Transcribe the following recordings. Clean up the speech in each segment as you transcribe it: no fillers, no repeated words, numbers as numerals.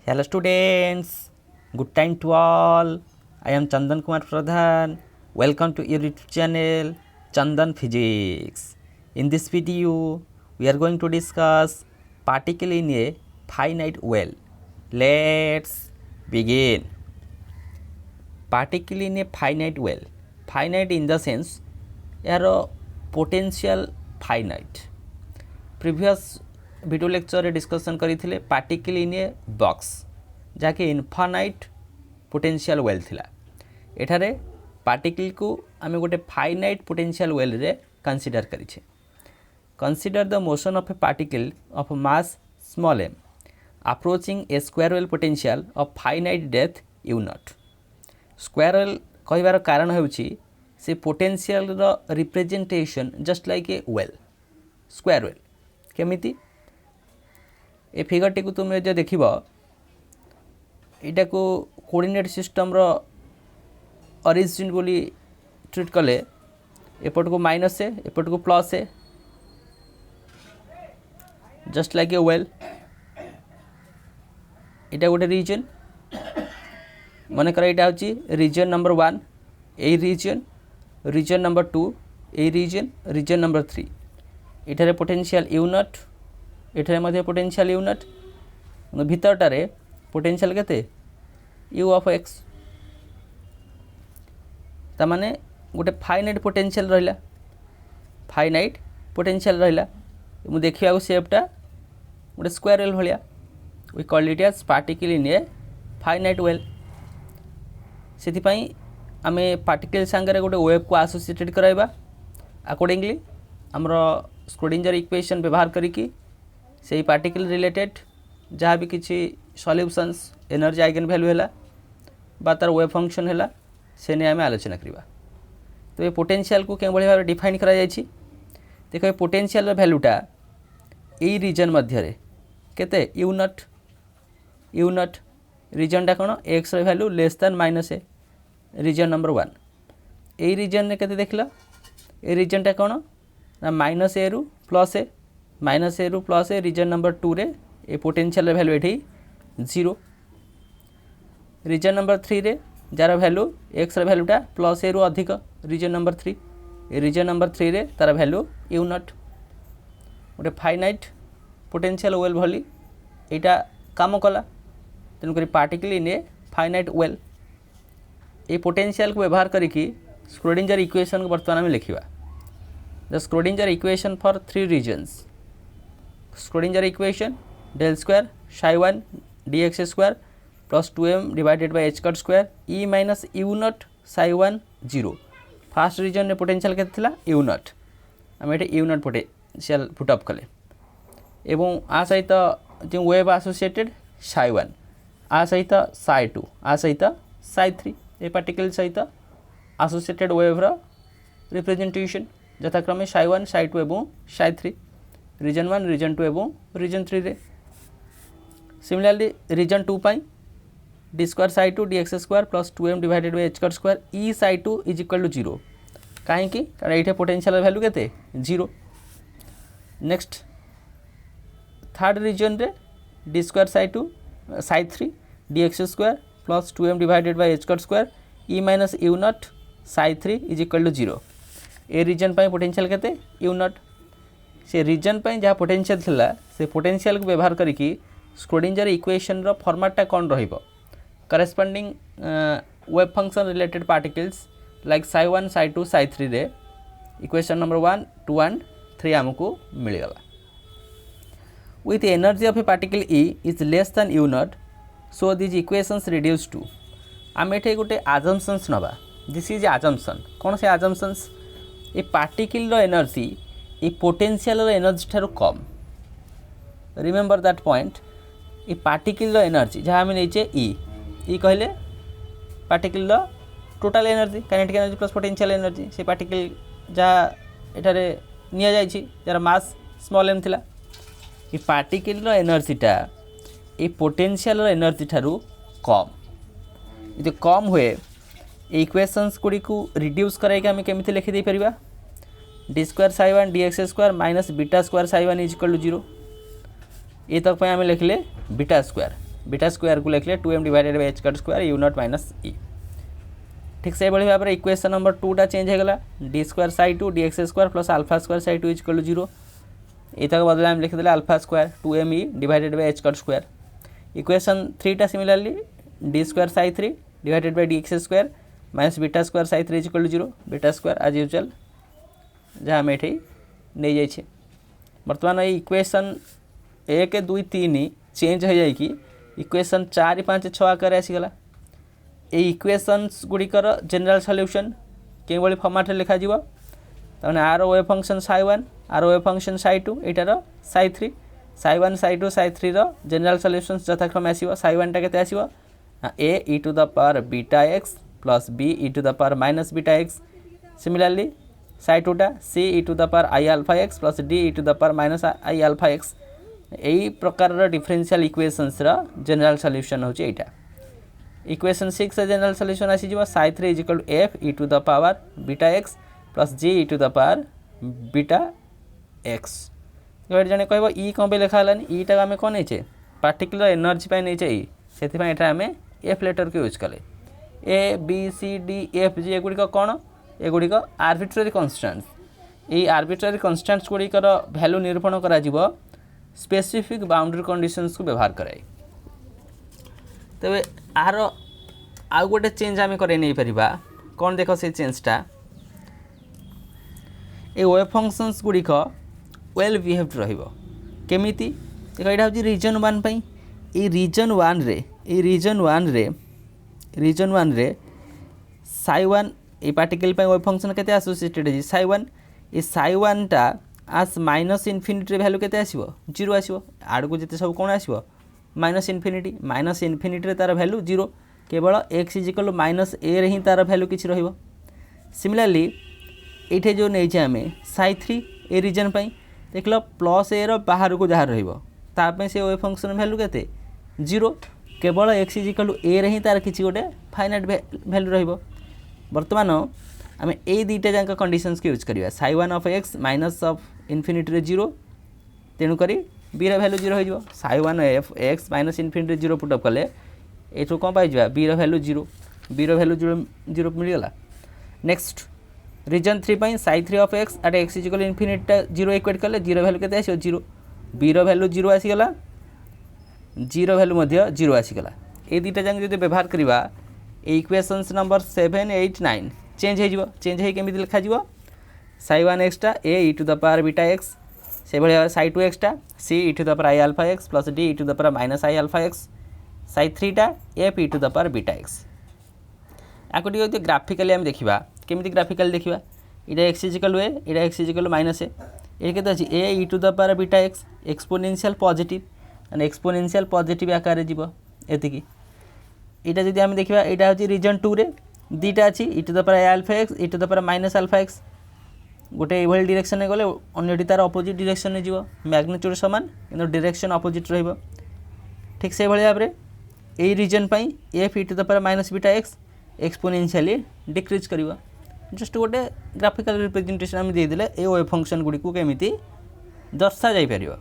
Hello students, good time to all. I am Chandan Kumar Pradhan. Welcome to your YouTube channel Chandan Physics. In this video, we are going to discuss particle in a finite well. Let's begin. Particle in a finite well. Finite in the sense, यार potential finite. Previous video lecture discussion करते particle in a box जहाँकि infinite potential well थिला एठारे particle को आम गोटे finite potential well रे consider करिछे। Consider the motion of a particle of mass small m approaching a square well potential of finite depth u naught. Square well कहबार कारण होउछि से पोटेंशियल रो representation just like a well square well केमिति ए figure टी तुम जो देख यहाँ को कोऑर्डिनेट सिस्टम रो ओरिजिन बोली ट्रीट कले एपट को माइनस है एपट को प्लस है जस्ट लाइक ए वेल। यहाँ गोटे रीजन मन कर यहाँ हूँ रीजन नंबर 1 ए रीजन नंबर 2 ए रीजन नंबर 3 इठारे पोटेंशियल u नॉट एठारे मध्य पोटेंशियल u नॉट भितरटारे पोटेंशियल केते u ऑफ x ता माने गोटे फाइनाइट पोटेंशियल रहिला फाइनाइट पोटेंशियल रहिला मु देखिया को शेपटा गोटे स्क्वायर वेल भलिया we call it as particle in a finite well. सेति पई आमे पार्टिकल संगे गोटे वेव को एसोसिएटेड कराइबा अकॉर्डिंगली हमरो स्क्रोडिंजर इक्वेशन व्यवहार करिकी से पार्टिकल रिलेटेड जहाँ भी किसी सॉल्यूशंस एनर्जी आइगन वैल्यू है बा तार वेव फंक्शन है से नहीं आम आलोचना करवा। तो ये पोटेंशियल को के भाव डिफाइन करा जायछि देखो पोटेंशियल वैल्यूटा यही रीजन मध्य केते u नॉट रीजनटा कौन x value less than minus A region number 1 यही रीजन में केते देखल ए रीजनटा कौन ना माइनस ए रु प्लस ए रीजन नंबर 2 रे ए पोटेंशियल वैल्यू एठी 0 रीजन नंबर 3 रे जार वैल्यू x वैल्यूटा प्लस ए रु अधिक रीजन नंबर 3 ए रीजन नंबर 3 रे तार वैल्यू u नॉट गोटे फाइनाइट पोटेंशियल वेल भली एटा काम कला तेणुक particle in a finite well ए पोटेंशियल को व्यवहार करिकी स्क्रोडिंजर इक्वेशन को बर्तमान में लिखिबा। The Schrodinger equation for 3 regions. Schrodinger equation del square psi 1 dx square plus 2m divided by h cut square e minus u naught psi 1 0. First region रे potential केते थिला u naught हम एटे u naught potential put up कले एवं आ सहित जो wave associated psi 1 आ सहित psi 2 आ सहित psi 3 ए पार्टिकल सहित एसोसिएटेड वेव रो रिप्रेजेंटेशन यथाक्रमे psi 1 psi 2 एवं psi 3 रीजन 1 रीजन 2 एवं रीजन 3 रे। सिमिलरली रीजन 2 पाई d square psi 2 dx square plus 2m divided by h cut square e psi 2 is equal to 0 कहीं कारण ये potential value केते 0। Next third region रे d square psi 3 dx square plus 2m divided by h cut square e minus u naught psi 3 is equal to 0 ए region पाई potential केते u naught से reason पाई जहाँ पोटेंशियल थिला से potential को व्यवहार करिकी स्क्रोडिंजर इक्वेशन रो फॉर्मेटटा कौन रहिबो corresponding wave function related particles like psi 1 psi 2 psi 3 रे इक्वेशन नंबर 1 2 एंड 3 हमको मिलगला। With energy of a particle E is less than u naught so this equations reduce to आम एठे गोटे अजम्पशंस नबा this is assumption कौन से assumptions ए पार्टिकल एनर्जी ए पोटेंशियल एनर्जी ठारू कम रिमेंबर दैट पॉइंट ए पार्टिकल एनर्जी जहाँ आम नहीं ई कहले particle total energy kinetic energy plus potential energy से पार्टिकल जहाँ एठारे निया जाइछि जार मास स्मॉल m थिला ए पार्टिकल एनर्जीटा ए पोटेंशियल एनर्जी ठारू कम यदि कम हुए इक्वेशंस गुड़ी को रिड्यूस कराइक आम केमी लिखी दे परिबा d square psi 1 dx square minus beta square psi 1 is equal to 0 ये तक आम लिखले बीटा स्क्वायर बीटा स्क्वायर को लिखले 2m divided by h cut square u not minus e। ठीक से भाई भाव में इक्वेशन नंबर 2 चेंज हो गला D square psi 2 dx square plus alpha square psi 2 equal to 0। ये बदले हम लिखिदे alpha square 2me divided by h cut square. Equation 3 similarly D square psi 3 divided by dx square minus beta square psi 3 equal to 0। Beta square आज usual जहाँ आम ये नहीं जाइए। बर्तमान ये इक्वेशन 1 2 3 चेंज हो जाएगी इक्वेशन 4 5 6 आकार आसीगला। ये इक्वेशन्स गुड़िकर जनरल सॉल्यूशन के फॉर्मेट लिखा जीवो तमाने आर वेव फंक्शन साई 1 आर वेव फंक्शन साई 2 एटार साई 3 साई 1 साई 2 साई 3 रो जनरल सॉल्यूशन यथाक्रम आसीबो। साई 1 टा केते आसीबो a e to the power beta x plus b e to the power minus beta x। Similarly psi 2 टा c e to the power i alpha x plus d e to the power minus i alpha x। यही प्रकार differential equations रो general solution होची एटा। Equation 6 general solution आसी जीवो psi 3 is equal to f e to the power beta x plus g e to the power beta x। जने कहबो e कोन पे लिखा हलानी e टा हमें कोन नेचे पार्टिकुलर एनर्जी पे नेचे e सेति पे एटा हमें f लेटर के यूज कले a b c d f g एगुडी को कोन एगुडी को आर्बिट्ररी कांस्टेंट्स। ए आर्बिट्ररी कांस्टेंट्स गुडी कर वैल्यू निरूपण करा जीवो स्पेसिफिक बाउंड्री कंडीशंस को व्यवहार कराए। तबे आर आउ गोटे चेंज आम कर नहीं परिबा कौन देख से चेंजटा ए वेव फंक्शंस गुड़िक वेल बिहेव्ड रहिबो केमिति देख एटा होची रीजन 1 पई। ए रीजन 1 रे साई 1 ए पार्टिकल पे वेव फंक्शन केते एसोसिएटेड है साई 1। ए साई 1 टा आस माइनस इनफिनिटी रे वैल्यू केते आसीबो 0 आसीबो आड़ को जते सब कोन आसीबो माइनस इनफिनिटी रे तार वैल्यू 0 केवल x इज इक्वल माइनस ए रे ही तार वैल्यू किछि रहिबो। सिमिलरली एठे जो नै छै हमें साई 3 ए रीजन पई देखलो प्लस ए रो बाहर को जहाँ रहिबो ता पे से वेव फंक्शन वैल्यू केते 0 केवल x इज इक्वल ए रे ही तार किछि गोटे फाइनाइट वैल्यू रहिबो। वर्तमान आम ए दुईटा जाक कंडीशंस के यूज करिया psi 1 of x minus of infinity रे 0 तेणुक बी रो वैल्यू 0 हो psi 1 F X minus infinity 0 put up कले एठू कौन पाई बी रो वैल्यू 0 बी रो वैल्यू 0 मिलगला। नेक्स्ट रीजन 3 पई psi 3 of x at x is equal infinity 0 equate कले 0 वैल्यू केते आसीयो 0 बी रो वैल्यू 0 आसीगला 0 वैल्यू मध्य 0 आसीगला। ए दुईटा जाक जदि व्यवहार करबा इक्वेशंस नंबर 7 8 9 चेंज हो चेंज है केमिति लिखा जीवो साई 1 x टा a e to the power beta x से भाई साई 2 x टा c e to the power i alpha x plus d e to the power minus i alpha x psi 3 टा f e to the power beta x। आको टिके graphically हम देखिबा केमिति graphically देखिबा इटा x इज इक्वल a इटा x is equal minus a ए केते अछि a e to the power beta x exponential positive माने एक्सपोनेंशियल पॉजिटिव आकार रे जीवो एतिकी। इटा जदि हम देखिबा इटा होची रीजन 2 रे दीटा अच्छी e to the power alpha X e to the power minus alpha X गोटे ये डायरेक्शन में गले अन्यटी तार अपोजिट डायरेक्शन में जीव मैग्नीट्यूड समान कि डायरेक्शन अपोजिट रहिबो। ठीक से भाई भाव में यही रीजन पाई F e to the power minus beta X exponentially decrease करिवो। जस्ट गोटे ग्राफिकल रिप्रेजेंटेशन आम देदेले ए वेव फंक्शन गुडी को केमिति दर्शा जाई परिबो।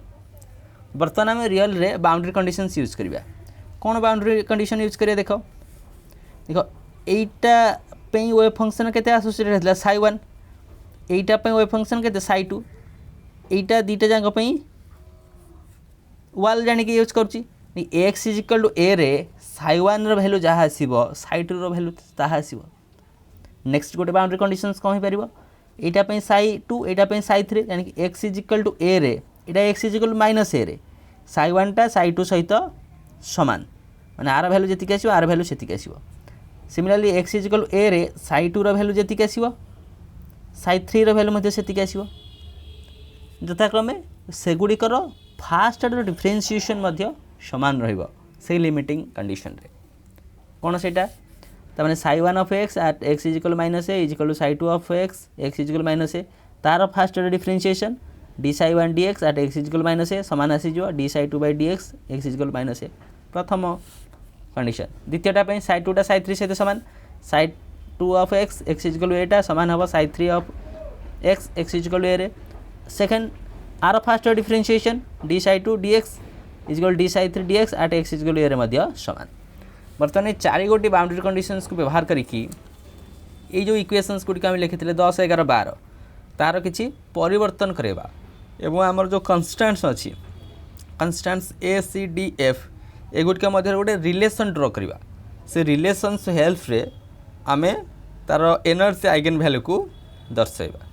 बर्तमान आम रियल रे बाउंड्री कंडीशंस यूज करिबा कोन बाउंड्री कंडीशन यूज करिया देखो एटा पे वेव फंक्शन केते एसोसिएटेड हथला साई 1 एटा पे वेव फंक्शन केते साई 2 एटा दीटा जांग पे वाल जानि के यूज करछि x is equal to a रे साई 1 रो वैल्यू जहा आसीबो साई 2 रो वैल्यू ताहा आसीबो। नेक्स्ट गोटे बाउंड्री कंडीशंस कोन हो परिबो एटा पे साई 2 एटा पे साई 3 यानी कि x is equal to a रे एटा x is equal to minus a रे साई 1 टा साई 2 सहित समान माने आर वैल्यू जति के आसीबो आर वैल्यू सेति के आसीबो। सिमिलरली x इज इक्वल ए रे साई 2 रो वैल्यू जति के आसीबो साई 3 रो वैल्यू मध्ये सेति के आसीबो। यथाक्रमे सेगुड़िकर फास्ट आर्डर डिफरेंशिएशन मध्ये समान रहिबो से लिमिटिंग कंडीशन रे कोन सेटा तमाने psi 1 of x at x is equal minus a is equal to psi 2 of x x is equal minus a तार first order differentiation d psi 1 dx at x is equal minus a समान आसी जो d psi 2 by dx x is equal minus a प्रथम condition. द्वितीयटा पे psi 2 टा psi 3 सहित समान psi 2 of x x is equal to एटा समान हबो psi 3 of x x is equal to a रे। सेकंड आर first differentiation d psi 2 dx is equal D psi 3 dx at x is equal A रे सामान। बर्तमान 4 गोटी बाउंड्री कंडीशंस को व्यवहार करिकी ये जो इक्वेशंस गुड़िक आम लिखी 10 11 12 तार किसी परिवर्तन करवा एवं आमर जो कन्स्टान्ट्स अच्छी कन्स्टान्ट्स ए सी डी एफ एगुड़िक मध्य गोटे रिलेशन ड्र करवा से रिलेशन्स हेल्प रे आमे तार एनर्जी आइगन वैल्यू को दर्शाइबा।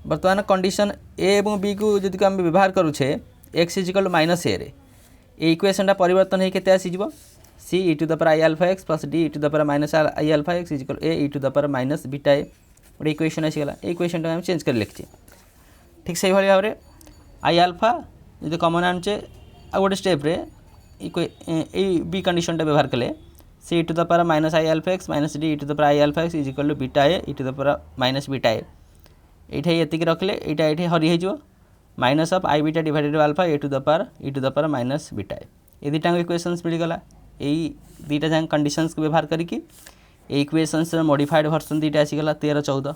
बर्तमान कंडीशन ए और बी को जदि आम व्यवहार करुचे एक्स इजिकल माइनस ए रे इक्वेशनटा परिवर्तन हो केते आसीजिवो C E to the power I alpha x plus D E to the power minus I alpha x is equal A E to the power minus beta ए गोटे इक्वेशन आसीगला। इक्वेशन आम change कर लिखी ठीक से भाव में आई अल्फा जो कमन आनुचे आ गोटे स्टेप रे बी कंडीशन व्यवहार कले C E to the power minus I alpha x minus D E to the power I alpha x is equal to beta A E to the power minus beta A ये रखले ये हरी हो minus of i beta divided alpha A to the power minus beta A दुटा equations मिलगला। यही दुटा जाक conditions को व्यवहार करके इक्वेशंस मॉडिफाइड वर्सन दुटा आसीगला 13 14।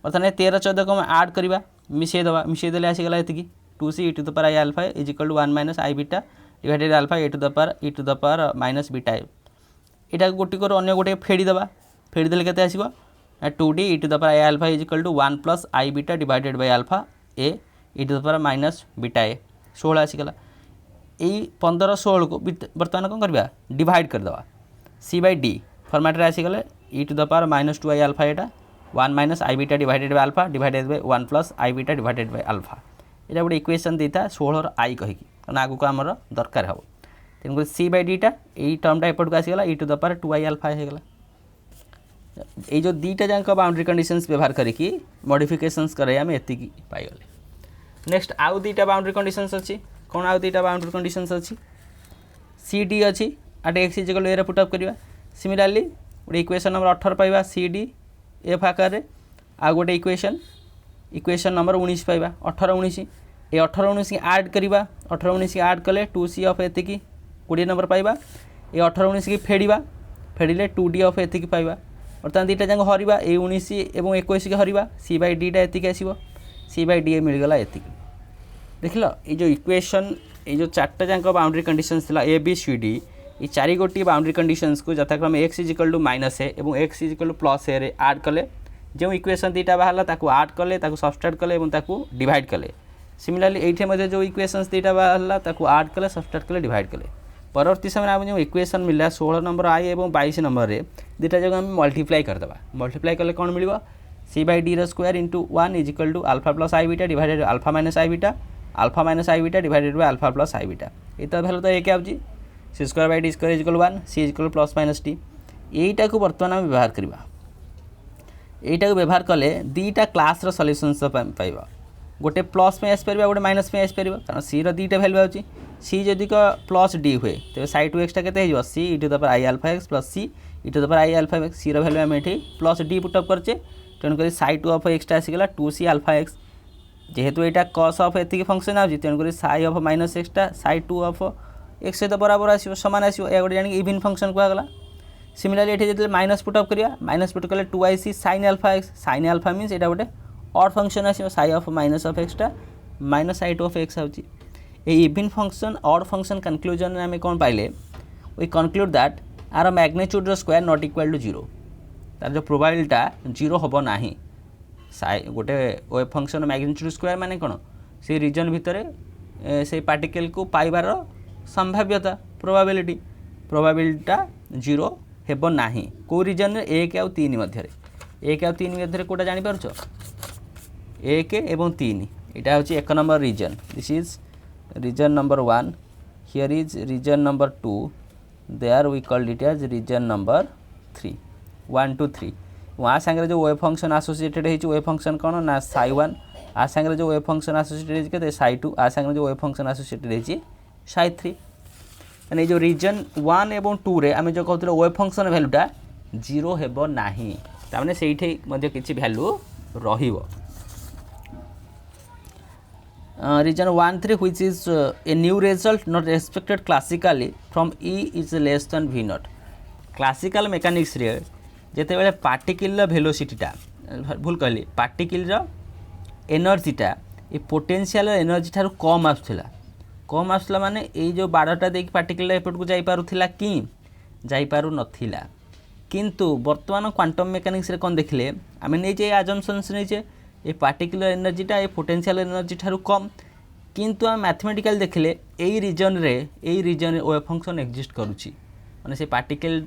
बर्तमान 13 14 को आड करवा मिसेदेले आसीगला ये 2c E to the power I alpha is equal to 1 minus I beta divided alpha A to the power minus beta A यहाँ गोटी कर अन्य गोटे फेड़ीदेवा फेड़ीदेले केते आसीबो 2d E to the power I alpha is equal to 1 plus I beta divided by alpha A E to the power minus beta A 16 आसीगला। यही 15 16 को बर्तमान कौन करवा डिवाइड करदे सी बाय डी फॉर्मेट रे आसीगले e to the power minus 2 i alpha एटा 1 minus I beta divided by alpha divided by 1 plus I beta divided by alpha यहाँ गोटे इक्वेशन देता 16 आई कहीकि कारण आगू आमर दरकार हम तेणुक सी बाय डीटा यही टर्मटा एपट को आसीगला e to the power 2 i alpha होगला। ये जो दुटा जाक बाउंड्री कंडीशंस व्यवहार करके मॉडिफिकेशंस कराई आम एति पाइगले। नेक्स्ट आउ दुटा बाउंड्री कंडीशंस अच्छी कौन आउ दुटा बाउंड्री कंडीशंस अच्छी सी डी अच्छी एट एक्स इजिकल ए पुटअप करवा सिमिलारली गोटे इक्वेशन नंबर 18 पाइबा सी डी एफ आकार रे आ गोटे इक्वेशन नंबर 19 पाइबा 18 19 ये 18 19 आड करवा 18 19 आड कले 2c ऑफ एति 20 नंबर पाइबा ये 18 19 की फेड़ा फेड़िले 2d ऑफ एति पाइबा। बर्तमान दुटा जाक हरवा ये 19 और 21 के हरवा सी बाय डीटा एति आसो सी बाय डी मिलगला एति देख लो ये जो इक्वेशन ये जो 4टा जाक बाउंड्री कंडीशंस थिला ए बी सी डी ये 4 गोटी बाउंड्री कंडीशंस को यथाक्रम एक्स इजिकल टू माइनस ए और एक्स इजिकल टू प्लस ए रे आड कले जो इक्वेशन दुटा बाहर ताकू आड कले ताकू सबस्ट्रैक्ट कले और ताकू डिवाइड कले। सिमिलारली ये जो इक्वेशंस दुटा बाहर ताकू आड कले सबस्ट्रैक्ट कले डिवाइड कले परवर्ती समय आम जो इक्वेशन मिला 16 नंबर आई और 22 नंबर रे दुटा जगह आम मल्टीप्लाई करदे मल्टीप्लाई कले कौन मिल C by D square into 1 is equal to alpha plus I beta divided alpha minus I beta divided by alpha plus I beta ये तो भैल्यू तो एक आउची C square by D square is equal 1 C is equal plus minus T यहीटा को बर्तमान आम व्यवहार करवा यहीटा को व्यवहार कले दुटा क्लास सॉल्यूशंस पाइबा गोटे प्लस में आसपार गोटे माइनस में आसपार कारण सी दुटा भैल्यू आउची सी जदि प्लस डी हुए तेज साई टू एक्सटा के C E to the power I alpha x plus C E to the power I alpha x C value आम ये प्लस डी पुटअप करचे तेणुक साई टू ऑफ एक्सटा आसीगला 2c अल्फा एक्स जेहेतु यहाँ कस ऑफ एति फंक्शन आउची तेणुक साई ऑफ माइनस एक्सटा साई टू ऑफ एक्स सहित बराबर आसो सामान आसो या गोटे जान इवन फंक्शन कहगला। सिमिलारली ये जो माइनस पुटअप करिया माइनस पुट कले 2ic sine alpha x sine alpha means यहाँ गोटे ऑड फंक्शन आसो साई ऑफ माइनस ऑफ एक्सटा minus psi two of x आउची ये even function odd function conclusion में आम कौन पाइले we conclude that our magnitude square not equal to 0 तार जो प्रोबेबिलिटा 0 हम ना गोटे वेव फंक्शन मैग्नीट्यूड स्क्वायर माने कौन से रीजन भितर से पार्टिकल को पाइबार संभाव्यता प्रोबेबिलिटा 0 हेब ना कौ रीजन रे 1 और 3 मध्य 1 और 3 मध्य कोटा जानी पारुछ 1 एवं 3 यहाँ हूँ 1 number region this is region number 1 here is region number 2 there we called it as region number 3 1 2 3 वहाँ सांगे जो वेव फंक्शन एसोसिएटेड है वेव फंक्शन कौन ना साई 1 आ सांगे जो वेव फंक्शन एसोसिएटेड है साई 2 आ सांगे जो वेव फंक्शन एसोसिएटेड है साई 3 माने जो रीजन 1 एवं 2 रे आम जो कहते वेव फंक्शन भैल्यूटा 0 हेब ना ताने सेठी मध्य किछि भैल्यू रहिबो। Region 1 3 which is a new result not expected classically from E is less than V naught classical mechanics रे जेते बेले पार्टिकल वेलोसिटीटा भूल कहली पार्टिकल एनर्जीटा ये पोटेंशियल एनर्जी ठारू कम आसुला माने ये जो बाड़टा देख पार्टिकल एपट को जाई पारुथिला कि जाई पारु नथिला किंतु वर्तमान क्वांटम मेकानिक्स रे कोन देखले आमे नै जे अजम्पशंस नै जे ये पार्टिकुलर एनर्जीटा ये पोटेंशियल एनर्जी ठारू कम किंतु आम मैथमेटिकल देखले यही रीजन वेव फंक्शन एक्जिस्ट करुच्ची माने से पार्टिकल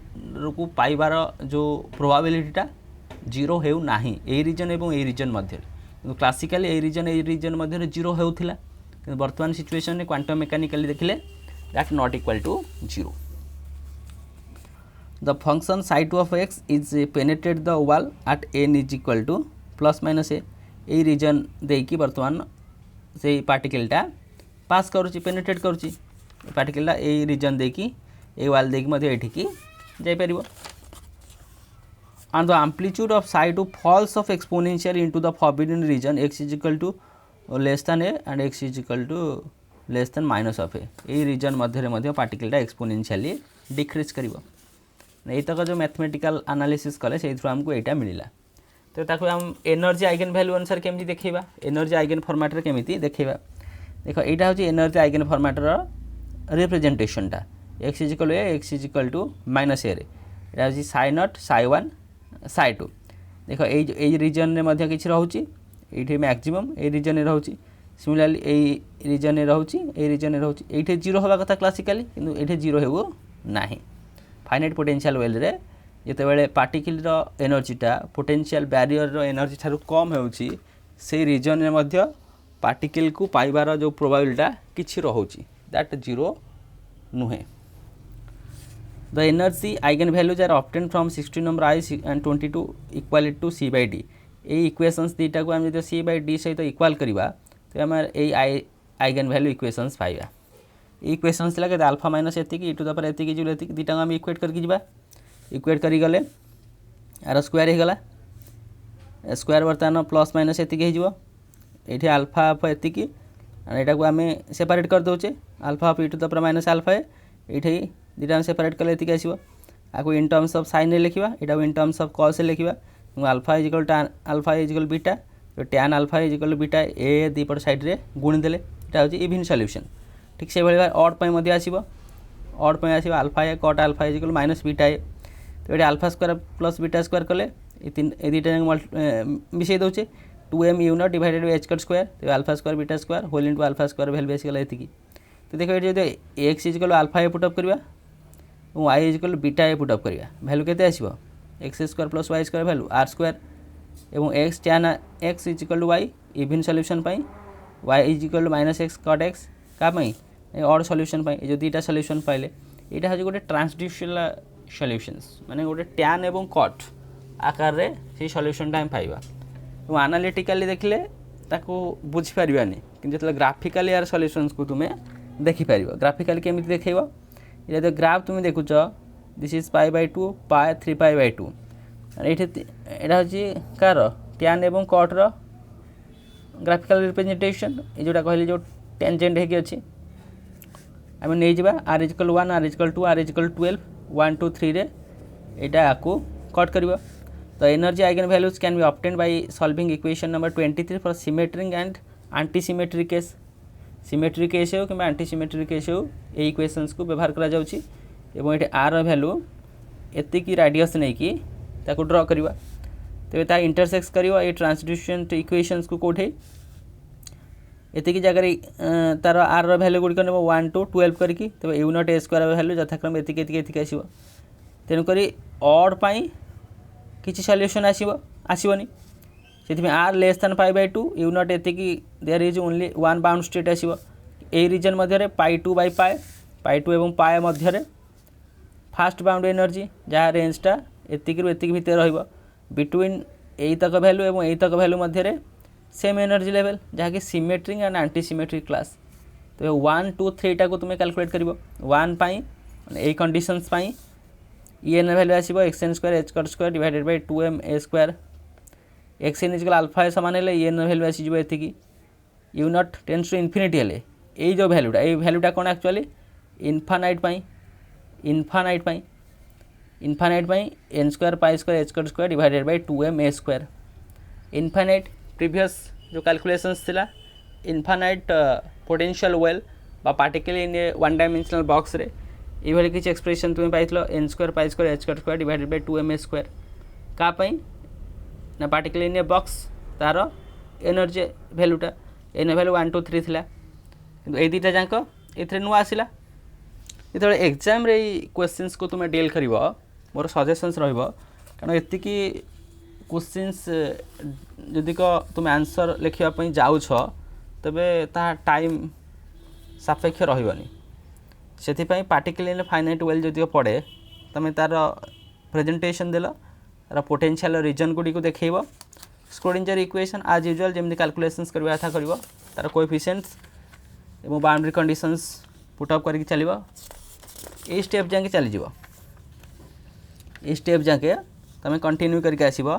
को पाइबार जो प्रोबाबिलिटीटा जीरो हेउ नाही यही रीजन एवं यही रीजन मध्य क्लासिकली यही रीजन मध्य जीरो होउथिला किंतु वर्तमान सिचुएशन में क्वांटम मेकानिकली देखले that not equal to zero the function psi two of x is penetrate the wall at n is equal to plus minus A यही रीजन देकी वर्तमान से पार्टिकलटा पास करुच्ची पेनेट्रेट करुच्ची पार्टिकलटा यही रीजन देकी ए वाल देकी मध्य एठिकी जाई परिबो and the amplitude of psi 2 falls of exponentially into the forbidden region x is equal to less than a and x is equal to less than minus of a ये reason मध्य पार्टिकलटा exponentially decrease करिवो एई तक जो mathematical analysis कले से हमको एटा मिलिला तो ताको हम energy eigen value अनुसार केमती देखैबा एनर्जी आइगन फॉर्मेट रे केमती देखैबा देखो एटा होची एनर्जी आइगन फॉर्मेट रो रिप्रेजेंटेशनटा x is equal to a x is equal to minus a रे एटा होची psi नॉट psi 1 psi 2 देखो ए रीजन रे मध्य किछि रहउची एठी मैक्सिमम ए रीजन रे रहउची सिमिलरली ए रीजन रे रहउची ए रीजन रे रहउची एठी जीरो होबा कथा क्लासिकली किंतु एठी जीरो हेबो नाही फाइनाइट पोटेंशियल वेल रे जेते बेले पार्टिकल रो एनर्जीटा पोटेंशियल बैरियर रो एनर्जी थारु कम हेउची से रीजन रे मध्य पार्टिकल को पाइबार जो प्रोबेबिलिटी किछि रहउची दैट जीरो नुहे The energy eigenvalues are obtained from 16 number I and 22 equal to c by d ये इक्वेशंस दीटा को हम जो c by d सहित इक्वल करवा तो आम ये आइगन वैल्यू इक्वेशंस पाइबा इक्वेशंस लगे अल्फा माइनस एतिक e टू द पावर एतिक जो एतिक दीटा हम इक्वेट करके जीवा इक्वेट करी गले आर स्क्वायर हे गला स्क्वायर बर्तमान प्लस माइनस एतिक हे जीवो एठी अल्फा ऑफ एतिक एंड एटा को हम सेपरेट कर दोचे alpha of e to the power minus alpha एठी दीटा सेपरेट कले एतिक आसीबो आको इन टर्म्स ऑफ साइन लिखिबा एटा इन टर्म्स ऑफ कॉस लिखिबा alpha is equal tan alpha is equal beta तो tan alpha is equal beta A दीपट साइड रे गुणी देले एटा होची इवन सॉल्यूशन ठीक से भली ऑड पय मध्ये आसीबो ऑड पय आसीबो alpha A cot alpha is equal minus beta A तो एटा alpha square plus beta square कले ए दीटा मिसै दोचे 2m u not divided by h cut square तो alpha square beta square whole into alpha square value basically एतिकी तो देखो ये जो x is equal alpha A put up करबा और y is equal beta A put up करबा value केते आसीबो x square plus y square value r square एवं x tan x is equal to y even solution पाई y is equal to minus x cot x का पाई odd solution पाई जो दीटा solution पाइले एटा ह गोटे ट्रांसड्यूशनल solutions माने गोटे tan एवं cot आकार रे से सॉल्यूशन टाइम पाइबा तो एनालिटिकली देखले ताको बुझी परिबानी कि जतले ग्राफिकली यार सॉल्यूशंस को तुमे देखि परिबो ग्राफिकली केमिति देखैबो ये तो ग्राफ तुम देखुच this is pi by 2 pi 3 pi by 2 एटा होची कार टैन एवं कॉट रो ग्राफिकल रिप्रेजेंटेशन ये जोटा कहली जो टेंजेंट हेकी अछि आमे नै जिबा r equal 1 r equal 2 r equal 12 1 2 3 रे एटा आकु कट करबो तो energy eigen values can be obtained by solving equation number 23 for symmetric and anti symmetric case symmetric case हो कि एंटी सिमेट्रिक केस हो ये इक्वेशंस को व्यवहार करा जाउची एवं एटे r वैल्यू एति की रेडियस नै कि ताको ड्रा करबा तो ता इंटरसेक्स करबा ये ट्रांसड्यूशन टू इक्वेशंस को कोठे एति की जगह तार r वैल्यू गुडी करबो 1 टू 12 करकी तो u नॉट a स्क्वायर वैल्यू यथाक्रम एति के आसीबो तेनु करी ऑड पाई किछि सॉल्यूशन आसीबोनी सेति में r less than pi by 2 u not एति की there is only one bound state आसीबो ए रीजन मध्य रे पाई 2 बाय पाई 2 एवं पाई मध्य रे फास्ट बाउंड एनर्जी जहाँ रेंजटा एतिक भितर रहिबो बिटवीन एई तक वैल्यू एवं एई तक वैल्यू मध्य रे सेम एनर्जी लेवल जहाँ कि symmetric and anti symmetric class तो 1 2 3 टा को तुम कैलकुलेट करिवो 1 पाई ए कंडीशंस पाई एन वैल्यू आसीबो xn square h cut square divided by 2m a square xn is equal alpha समान हेले एन वैल्यू आसी जिवो एतिकी u नॉट टेंड्स टू इन्फिनिटी हेले ए जो वैल्यूटा कोन actually infinite pi n square pi square h cut square divided by 2m a square infinite previous जो कैलकुलेशंस थिला इनफानाइट पोटेंशियल वेल बा particle in a one dimensional box रे ये किसी एक्सप्रेशन तुम्हें pi n square pi square h square divided by 2m square क्या ना particle in a box तार एनर्जी भैल्यूटा एन भैल्यू 1 2 3 थिला किंतु ए दुटा जाक ए नुआ आसला जो एग्जाम रे क्वेश्चंस को तुम्हें डील कर मोर सजेशंस रहिबो कारण एतिकी क्वेश्चंस जदि को तुम्हें आंसर लिखिया पई जाउ छ तबे ता टाइम सापेक्ष रहिबनी से पार्टिकल इन फाइनाइट वेल जदि पड़े तुम तार प्रेजेंटेशन देल तार पोटेंशियल रीजन गुड़ी को देखब स्क्रोडिंजर इक्वेशन आज यूजुअल जमी कैलकुलेशंस करवा था कर तार कोएफिशिएंट्स एवं बाउंड्री कंडीशंस पुटअप करके चलो ये स्टेप जाके चलीज ये स्टेप जाके तुम कंटिन्यू करके आसब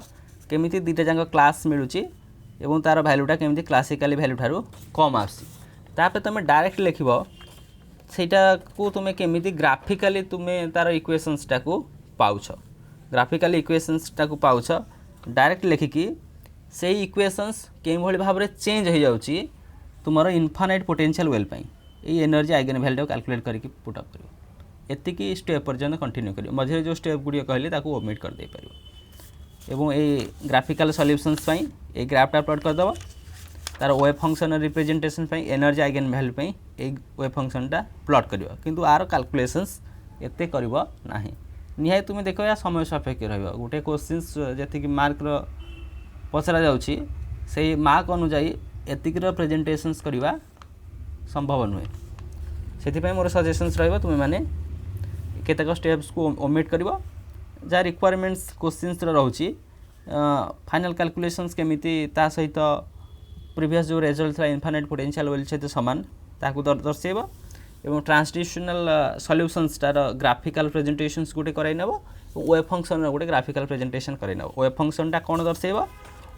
केमी दुटा जाक क्लास मिलूँ एवं तार भैल्यूटा केमी क्लासिकल भैल्यू ठारू कम आसपर तुम डायरेक्ट लिख सेटा को तुम्हें केमी ग्राफिकाली तुम्हें तार इक्वेशंस टाकू पाउछ ग्राफिकाली इक्वेशंस टाकू पाउछ डायरेक्ट लिखिकी से इक्वेशंस के भाव में चेंज हो जाउची तुमर इनफानाइट पोटेंशियल वेल पाई ये एनर्जी आइगन वैल्यू कैलकुलेट करके पुटअप कर एतिकी स्टेप पर्यंत कंटिन्यू कर मझे जो स्टेप गुड़ी कहली ताकू ओमिट कर दे पार एवं ये ग्राफिकल सॉल्यूशंस पाई ये ग्राफटा प्लॉट करदब तार वेव फंक्शन रिप्रेजेंटेशन पाई एनर्जी आइगन वैल्यू पाई ए वेव फंक्शनटा प्लॉट करियो किंतु आर कैलकुलेशंस एते करिवो नाही निहाय तुम देखो या समय सापेक्ष रहिबो गोटे क्वेश्चंस जति मार्क रो पचरा जाउची से मार्क अनुसार एतिकर प्रेजेंटेशंस करवा संभव नुहे से मोर सजेशंस रहिबो तुम माने केतक स्टेप्स को ओमिट करिवो जहाँ रिक्वायरमेंट्स क्वेश्चंस रोची फाइनल कैलकुलेशंस केमिति ता सहित प्रीवियस जो रिजल्ट था इनफानाइट पोटेंशियल वेल सहित सामान ताकू दर्शेब एवं ट्रांसलेशनल सॉल्यूशंस तार ग्राफिकल प्रेजेंटेशंस गोटे कराई नेब वेव फंक्शन गोटे ग्राफिकल प्रेजेंटेशन कराई नेब वेव फंक्शनटा कौन दर्शेब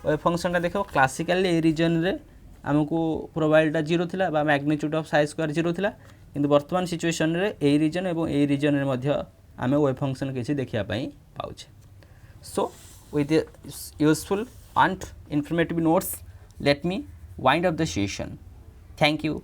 वेव फंक्शनटा देख क्लासिकल ए रीजन रे आमको प्रोबाबिलिटी 0 थिला बा मैग्नीट्यूड ऑफ साई स्क्वायर 0 थिला किंतु वर्तमान सिचुएशन रे ए रीजन एवं ए रीजन रे मध्य आमे वेव फंक्शन किसी देखिया पाई पाउछे so with useful and informative notes let me wind up the session. Thank you.